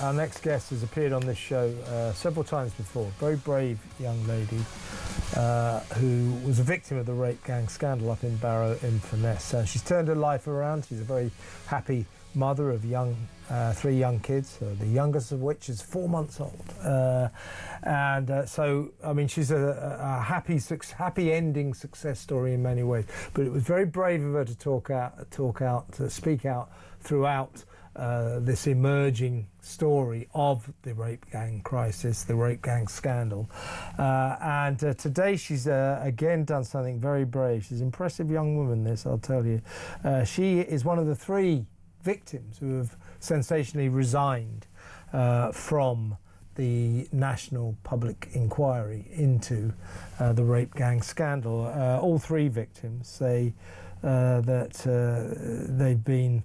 Our next guest has appeared on this show several times before. Very brave young lady who was a victim of the rape gang scandal up in Barrow in Furness. She's turned her life around. She's a very happy mother of three young kids, the youngest of which is 4 months old. So, I mean, she's a happy ending success story in many ways. But it was very brave of her to speak out throughout this emerging story of the rape gang crisis, the rape gang scandal. Today she's again done something very brave. She's an impressive young woman, this, I'll tell you. She is one of the 3 victims who have sensationally resigned from the national public inquiry into the rape gang scandal. All 3 victims say that they've been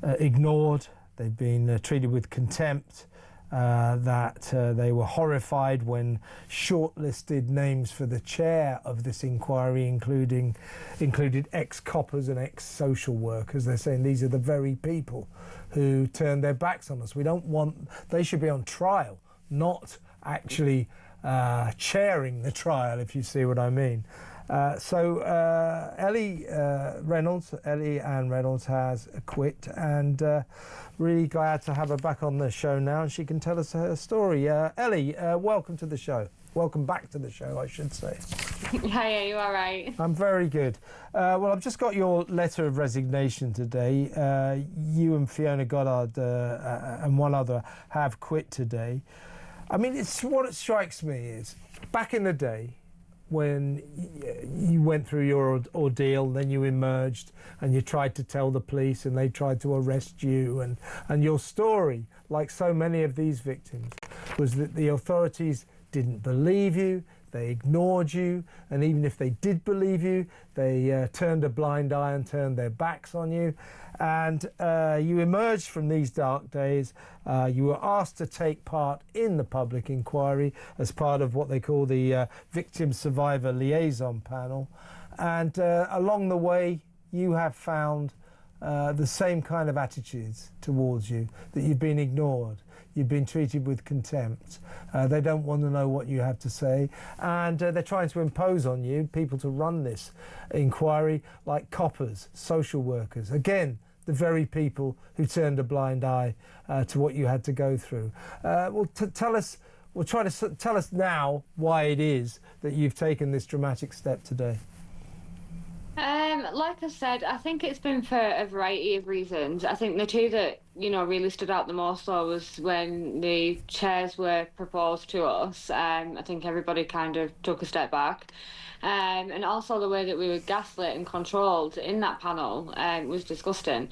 ignored, they've been treated with contempt, that they were horrified when shortlisted names for the chair of this inquiry included ex-coppers and ex-social workers. They're saying these are the very people who turned their backs on us. They should be on trial, not actually chairing the trial, if you see what I mean. Ellie Ann Reynolds has quit, and really glad to have her back on the show now, and she can tell us her story. Ellie, welcome to the show. Welcome back to the show, I should say. Hi, are you all right? I'm very good. Well, I've just got your letter of resignation today. You and Fiona Goddard and one other have quit today. I mean, what it strikes me is, back in the day, when you went through your ordeal, then you emerged and you tried to tell the police and they tried to arrest you, and your story, like so many of these victims, was that the authorities didn't believe you, they ignored you, and even if they did believe you, they turned a blind eye and turned their backs on you. And you emerged from these dark days. You were asked to take part in the public inquiry as part of what they call the Victim Survivor Liaison Panel. And along the way, you have found the same kind of attitudes towards you, that you've been ignored, you've been treated with contempt, they don't want to know what you have to say, and they're trying to impose on you people to run this inquiry, like coppers, social workers, again, the very people who turned a blind eye to what you had to go through. Tell us now why it is that you've taken this dramatic step today. Like I said, I think it's been for a variety of reasons. I think the 2 that, really stood out the most though was when the chairs were proposed to us. I think everybody kind of took a step back. And also the way that we were gaslit and controlled in that panel was disgusting.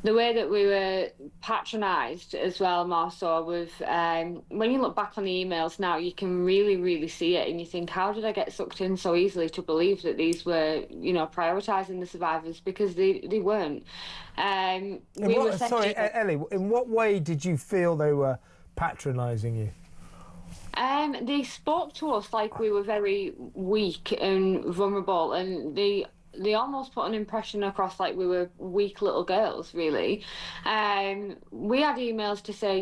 The way that we were patronised as well, more so, with when you look back on the emails now, you can really, really see it, and you think, how did I get sucked in so easily to believe that these were, prioritising the survivors, because they weren't. Sorry, Ellie, in what way did you feel they were patronising you? They spoke to us like we were very weak and vulnerable, and they almost put an impression across like we were weak little girls, really. We had emails to say,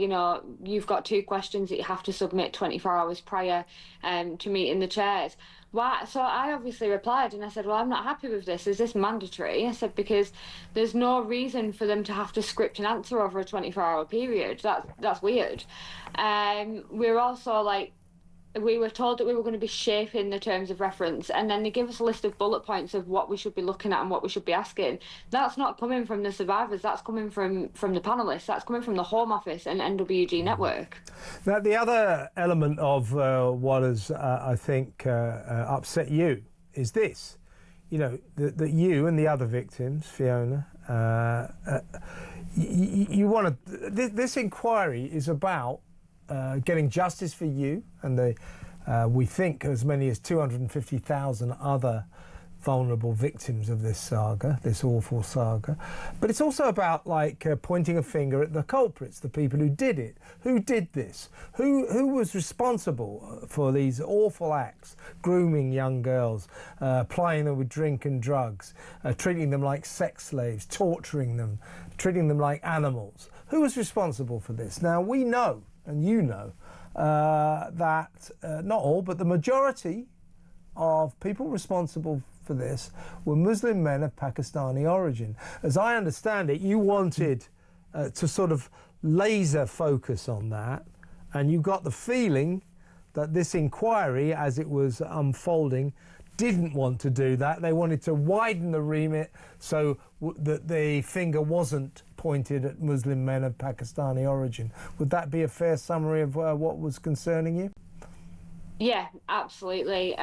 you've got 2 questions that you have to submit 24 hours prior to meeting the chairs. Why? So I obviously replied and I said, well, I'm not happy with this. Is this mandatory? I said, because there's no reason for them to have to script an answer over a 24-hour period. That's weird. We're also we were told that we were going to be shaping the terms of reference, and then they give us a list of bullet points of what we should be looking at and what we should be asking. That's not coming from the survivors, that's coming from the panellists, that's coming from the Home Office and NWG Network. Now, the other element of what has, I think, upset you is this. That you and the other victims, Fiona, you want to... This inquiry is about getting justice for you and we think as many as 250,000 other vulnerable victims of this saga, this awful saga. But it's also about like pointing a finger at the culprits, the people who did it, who did this, who was responsible for these awful acts, grooming young girls, plying them with drink and drugs, treating them like sex slaves, torturing them, treating them like animals. Who was responsible for this? Now we know, and you know, that not all, but the majority of people responsible for this were Muslim men of Pakistani origin. As I understand it, you wanted to sort of laser focus on that, and you got the feeling that this inquiry, as it was unfolding, didn't want to do that. They wanted to widen the remit so that the finger wasn't pointed at Muslim men of Pakistani origin. Would that be a fair summary of what was concerning you? Yeah, absolutely.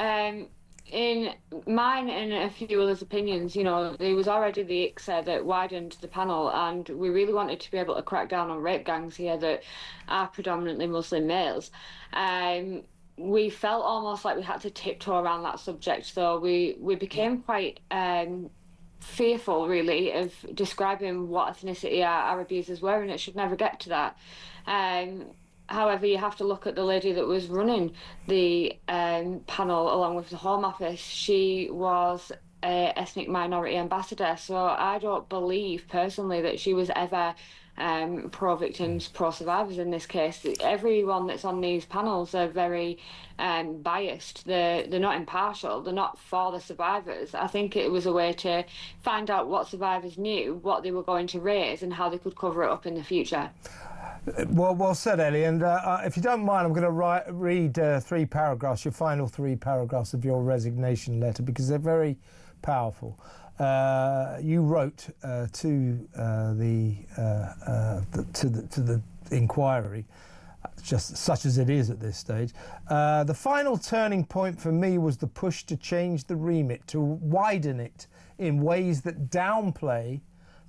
In mine and a few others' opinions, you know, there was already the ICSA that widened the panel, and we really wanted to be able to crack down on rape gangs here that are predominantly Muslim males. We felt almost like we had to tiptoe around that subject, so we became quite fearful, really, of describing what ethnicity our abusers were, and it should never get to that. However, you have to look at the lady that was running the panel along with the Home Office. She was an ethnic minority ambassador, so I don't believe personally that she was ever pro-victims, pro-survivors in this case. Everyone that's on these panels are very biased. They're not impartial. They're not for the survivors. I think it was a way to find out what survivors knew, what they were going to raise, and how they could cover it up in the future. Well said, Ellie. And if you don't mind, I'm going to read 3 paragraphs, your final 3 paragraphs of your resignation letter, because they're very powerful. You wrote to the inquiry, just such as it is at this stage. The final turning point for me was the push to change the remit, to widen it in ways that downplay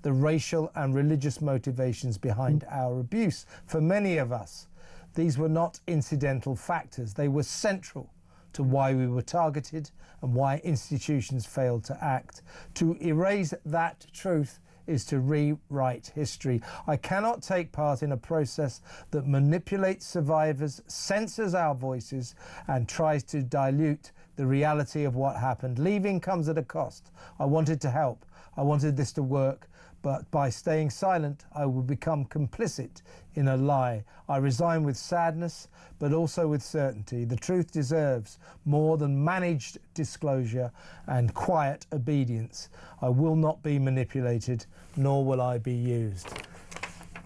the racial and religious motivations behind our abuse. For many of us, these were not incidental factors. They were central to why we were targeted and why institutions failed to act. To erase that truth is to rewrite history. I cannot take part in a process that manipulates survivors, censors our voices, and tries to dilute the reality of what happened. Leaving comes at a cost. I wanted to help. I wanted this to work. But by staying silent, I will become complicit in a lie. I resign with sadness, but also with certainty. The truth deserves more than managed disclosure and quiet obedience. I will not be manipulated, nor will I be used.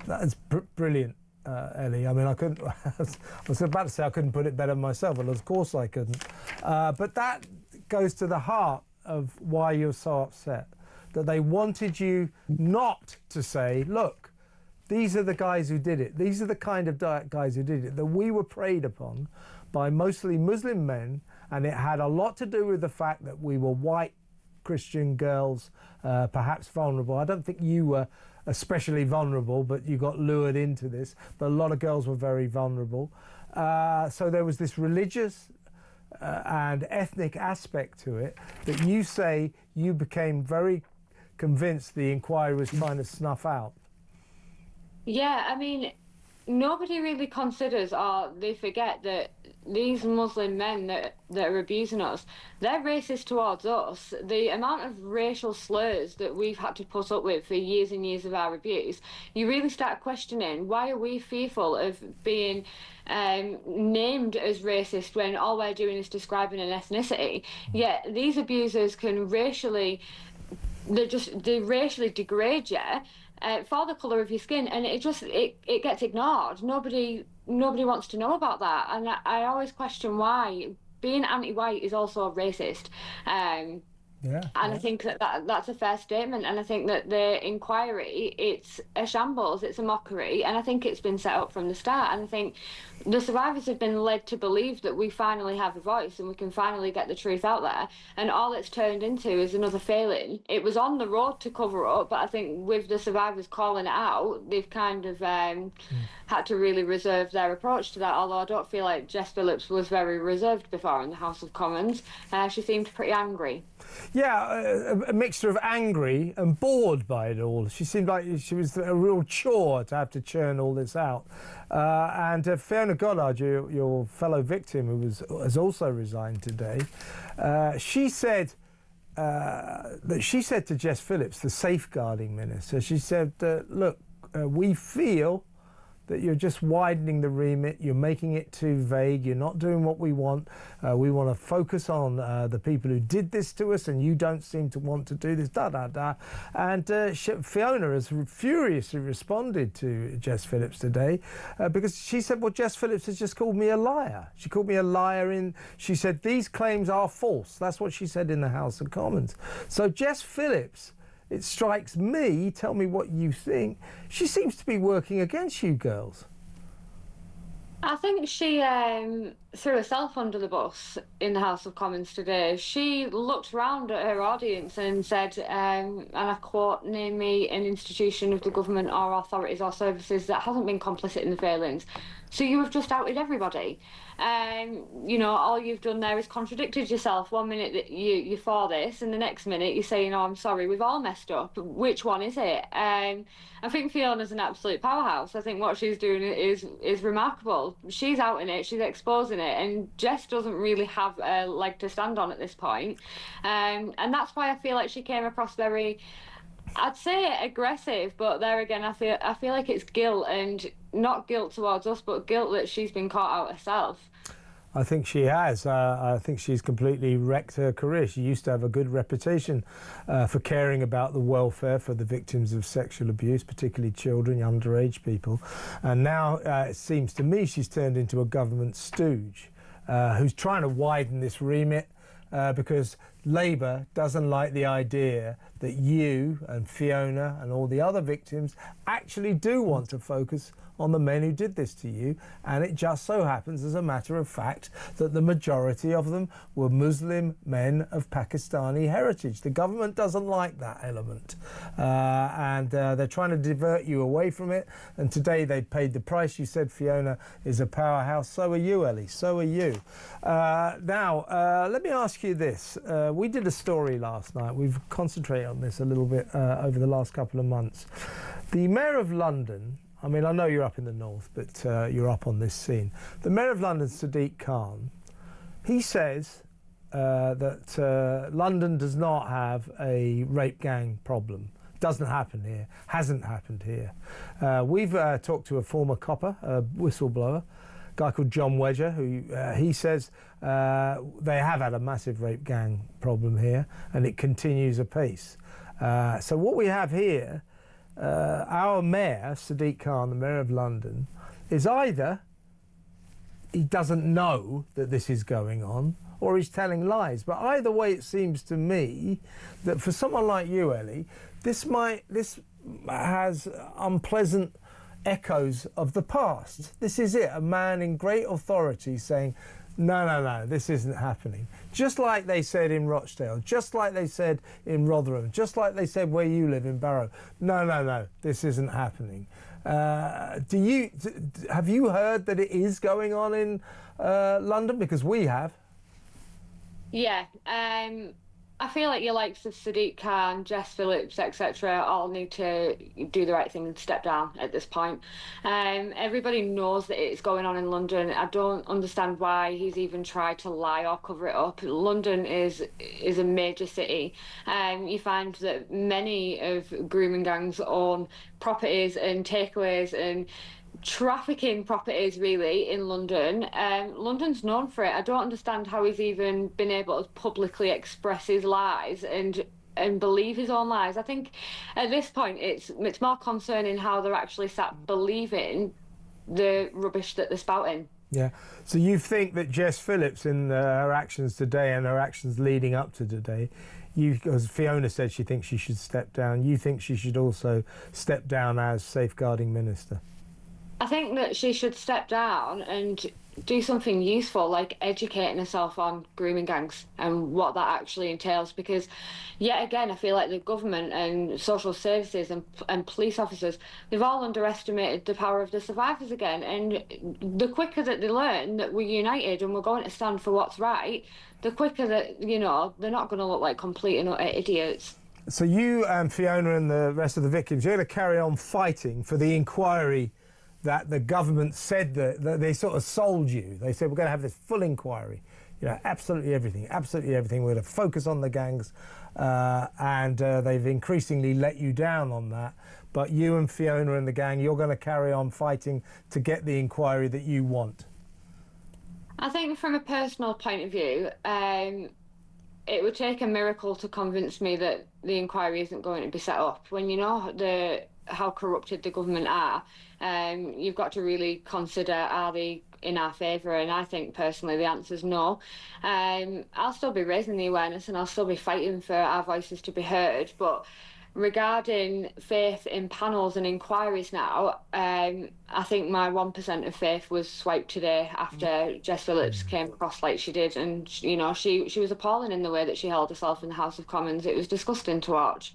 That is brilliant, Ellie. I mean, I couldn't. I was about to say I couldn't put it better myself, but of course I couldn't. But that goes to the heart of why you're so upset. That they wanted you not to say, look, these are the guys who did it. These are the kind of guys who did it. That we were preyed upon by mostly Muslim men, and it had a lot to do with the fact that we were white Christian girls, perhaps vulnerable. I don't think you were especially vulnerable, but you got lured into this. But a lot of girls were very vulnerable. So there was this religious and ethnic aspect to it that you say you became very convinced the inquiry was trying to snuff out. Yeah, I mean, nobody really considers, or they forget that these Muslim men that are abusing us, they're racist towards us. The amount of racial slurs that we've had to put up with for years and years of our abuse, you really start questioning, why are we fearful of being named as racist when all we're doing is describing an ethnicity? Yet these abusers can racially degrade you for the colour of your skin, and it gets ignored. Nobody wants to know about that, and I always question why being anti-white is also racist. I think that's a fair statement, and I think that the inquiry, it's a shambles, it's a mockery, and I think it's been set up from the start. And I think the survivors have been led to believe that we finally have a voice and we can finally get the truth out there, and all it's turned into is another failing. It was on the road to cover up, but I think with the survivors calling it out, they've kind of had to really reserve their approach to that, although I don't feel like Jess Phillips was very reserved before in the House of Commons. She seemed pretty angry. Yeah, a mixture of angry and bored by it all. She seemed like she was a real chore to have to churn all this out. And Fiona Goddard, your fellow victim, who has also resigned today, she said to Jess Phillips, the safeguarding minister, she said, look, we feel that you're just widening the remit, you're making it too vague, you're not doing what we want. We want to focus on the people who did this to us, and you don't seem to want to do this, da-da-da. And Fiona has furiously responded to Jess Phillips today because she said, well, Jess Phillips has just called me a liar. She called me a liar she said, these claims are false. That's what she said in the House of Commons. So Jess Phillips, it strikes me, tell me what you think, she seems to be working against you girls. I think she threw herself under the bus in the House of Commons today. She looked around at her audience and said, and I quote, name me an institution of the government or authorities or services that hasn't been complicit in the failings. So you have just outed everybody. You know, all you've done there is contradicted yourself. One minute that you're for this, and the next minute you're saying, oh, I'm sorry, we've all messed up. Which one is it? I think Fiona's an absolute powerhouse. I think what she's doing is remarkable. She's outing it, she's exposing it, and Jess doesn't really have a leg to stand on at this point. And that's why I feel like she came across very, I'd say aggressive, but there again, I feel like it's guilt, and not guilt towards us, but guilt that she's been caught out herself. I think she has. I think she's completely wrecked her career. She used to have a good reputation for caring about the welfare for the victims of sexual abuse, particularly children, underage people. And now it seems to me she's turned into a government stooge who's trying to widen this remit because Labour doesn't like the idea that you and Fiona and all the other victims actually do want to focus on the men who did this to you, and it just so happens, as a matter of fact, that the majority of them were Muslim men of Pakistani heritage. The government doesn't like that element, and they're trying to divert you away from it, and today they paid the price. You said Fiona is a powerhouse. So are you, Ellie. So are you. Now, let me ask you this. We did a story last night. We've concentrated on this a little bit over the last couple of months. The Mayor of London, I mean, I know you're up in the north, but you're up on this scene. The Mayor of London, Sadiq Khan, he says that London does not have a rape gang problem. Doesn't happen here, hasn't happened here. We've talked to a former copper, a whistleblower, a guy called John Wedger, who he says they have had a massive rape gang problem here, and it continues apace. So what we have here, our mayor, Sadiq Khan, the Mayor of London, is either he doesn't know that this is going on, or he's telling lies. But either way, it seems to me that for someone like you, Ellie, this has unpleasant echoes of the past. This is it, a man in great authority saying, no, no, no, this isn't happening. Just like they said in Rochdale, just like they said in Rotherham, just like they said where you live in Barrow. No, no, no, this isn't happening. Have you heard that it is going on in London? Because we have. Yeah, I feel like your likes of Sadiq Khan, Jess Phillips, etc. all need to do the right thing and step down at this point. Everybody knows that it's going on in London. I don't understand why he's even tried to lie or cover it up. London is a major city. You find that many of grooming gangs own properties and takeaways and trafficking properties really in London. London's known for it. I don't understand how he's even been able to publicly express his lies and believe his own lies. I think at this point it's more concerning how they're actually sat believing the rubbish that they're spouting. Yeah. So you think that Jess Phillips, in her actions today and her actions leading up to today, as Fiona said, she thinks she should step down. You think she should also step down as safeguarding minister? I think that she should step down and do something useful, like educating herself on grooming gangs and what that actually entails. Because, yet again, I feel like the government and social services and police officers, they've all underestimated the power of the survivors again. And the quicker that they learn that we're united and we're going to stand for what's right, the quicker that, you know, they're not going to look like complete and utter idiots. So you and Fiona and the rest of the victims, you're going to carry on fighting for the inquiry that the government said that they sort of sold you. They said, we're going to have this full inquiry, you know, absolutely everything. We're going to focus on the gangs, and they've increasingly let you down on that. But you and Fiona and the gang, you're going to carry on fighting to get the inquiry that you want. I think from a personal point of view, it would take a miracle to convince me that the inquiry isn't going to be set up. When you know how corrupted the government are, you've got to really consider, are they in our favour? And I think personally the answer is no. I'll still be raising the awareness and I'll still be fighting for our voices to be heard, but regarding faith in panels and inquiries now, I think my 1% of faith was swiped today after Jess Phillips came across like she did. And, you know, she was appalling in the way that she held herself in the House of Commons. It was disgusting to watch.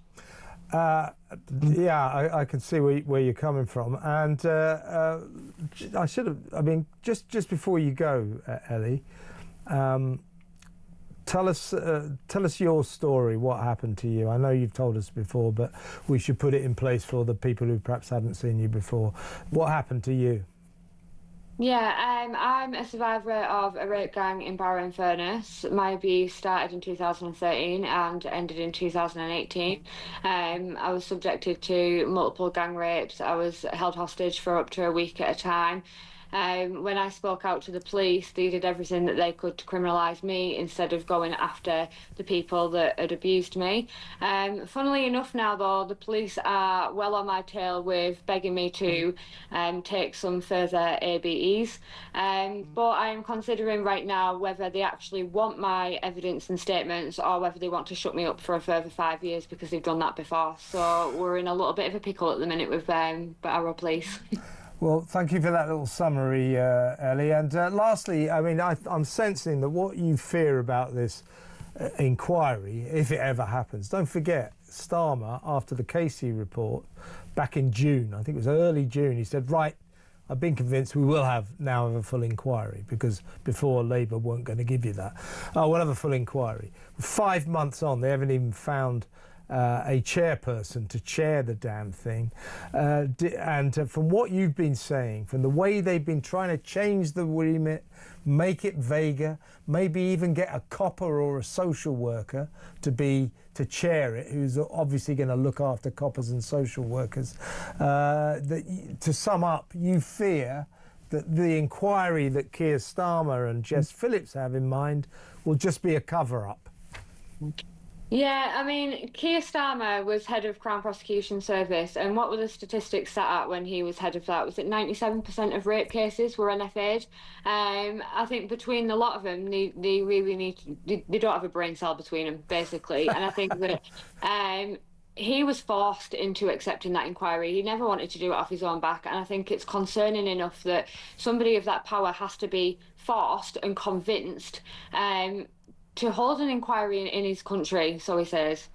Yeah, I can see where you're coming from. And I should have, I mean, just before you go, Ellie, tell us your story, what happened to you. I know you've told us before, but we should put it in place for the people who perhaps hadn't seen you before. What happened to you? Yeah, I'm a survivor of a rape gang in Barrow-in-Furness. My abuse started in 2013 and ended in 2018. I was subjected to multiple gang rapes. I was held hostage for up to a week at a time. When I spoke out to the police, they did everything that they could to criminalise me instead of going after the people that had abused me. Funnily enough now, though, the police are well on my tail with begging me to take some further ABEs. But I am considering right now whether they actually want my evidence and statements or whether they want to shut me up for a further 5 years because they've done that before. So we're in a little bit of a pickle at the minute with Barrow Police. Well, thank you for that little summary, Ellie. And lastly, I mean, I'm sensing that what you fear about this inquiry, if it ever happens, don't forget, Starmer, after the Casey report back in June, I think it was early June, he said, right, I've been convinced we will have a full inquiry, because before Labour weren't going to give you that. Oh, we'll have a full inquiry. 5 months on, they haven't even found a chairperson to chair the damn thing. And from what you've been saying, from the way they've been trying to change the remit, make it vaguer, maybe even get a copper or a social worker to chair it, who's obviously going to look after coppers and social workers. To sum up, you fear that the inquiry that Keir Starmer and Jess Phillips have in mind will just be a cover-up. Yeah, I mean, Keir Starmer was head of Crown Prosecution Service, and what were the statistics set at when he was head of that? Was it 97% of rape cases were NFA'd? I think between a lot of them, they really they don't have a brain cell between them, basically. And I think that he was forced into accepting that inquiry. He never wanted to do it off his own back, and I think it's concerning enough that somebody of that power has to be forced and convinced to hold an inquiry in his country, so he says.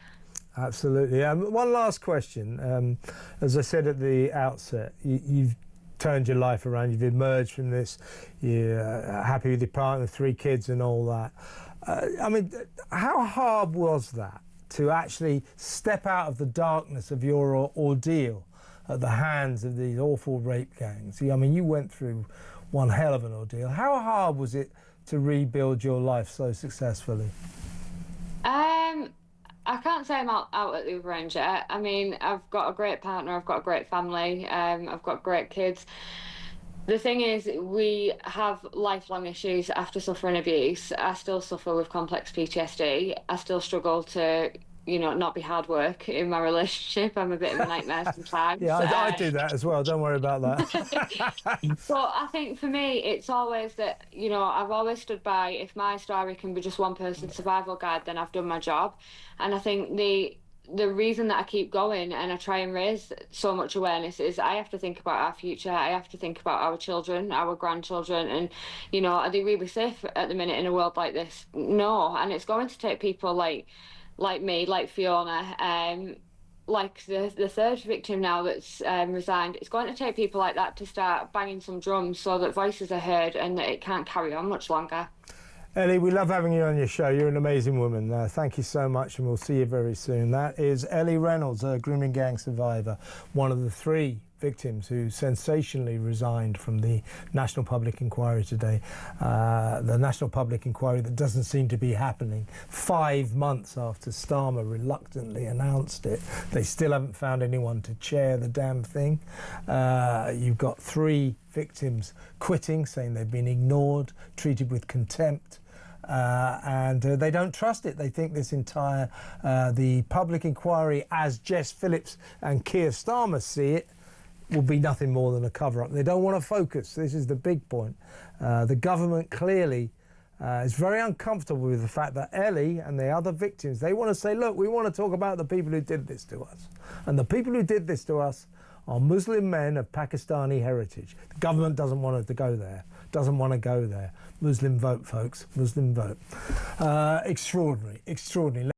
Absolutely. One last question. As I said at the outset, you've turned your life around, you've emerged from this, you're happy with your partner, 3 kids and all that. I mean, how hard was that to actually step out of the darkness of your ordeal at the hands of these awful rape gangs? I mean, you went through one hell of an ordeal. How hard was it to rebuild your life so successfully? I can't say I'm out at the other end yet. I mean, I've got a great partner, I've got a great family, I've got great kids. The thing is, we have lifelong issues after suffering abuse. I still suffer with complex PTSD. I still struggle to, you know, not be hard work in my relationship. I'm a bit of a nightmare sometimes. Yeah, I do that as well. Don't worry about that. But I think for me, it's always that, you know, I've always stood by, if my story can be just one person's survival guide, then I've done my job. And I think the the reason that I keep going and I try and raise so much awareness is I have to think about our future. I have to think about our children, our grandchildren, and, you know, are they really safe at the minute in a world like this? No, and it's going to take people like me, like Fiona, like the third victim now that's resigned. It's going to take people like that to start banging some drums so that voices are heard and that it can't carry on much longer. Ellie, we love having you on your show. You're an amazing woman. Thank you so much, and we'll see you very soon. That is Ellie Reynolds, a grooming gang survivor, one of the 3 victims who sensationally resigned from the National Public Inquiry today. The National Public Inquiry that doesn't seem to be happening 5 months after Starmer reluctantly announced it. They still haven't found anyone to chair the damn thing. You've got 3 victims quitting, saying they've been ignored, treated with contempt. And they don't trust it. They think this entire, the public inquiry, as Jess Phillips and Keir Starmer see it, will be nothing more than a cover-up. They don't want to focus. This is the big point. The government clearly is very uncomfortable with the fact that Ellie and the other victims, they want to say, look, we want to talk about the people who did this to us. And the people who did this to us are Muslim men of Pakistani heritage. The government doesn't want it to go there. Doesn't want to go there. Muslim vote, folks. Muslim vote. Extraordinary, extraordinary.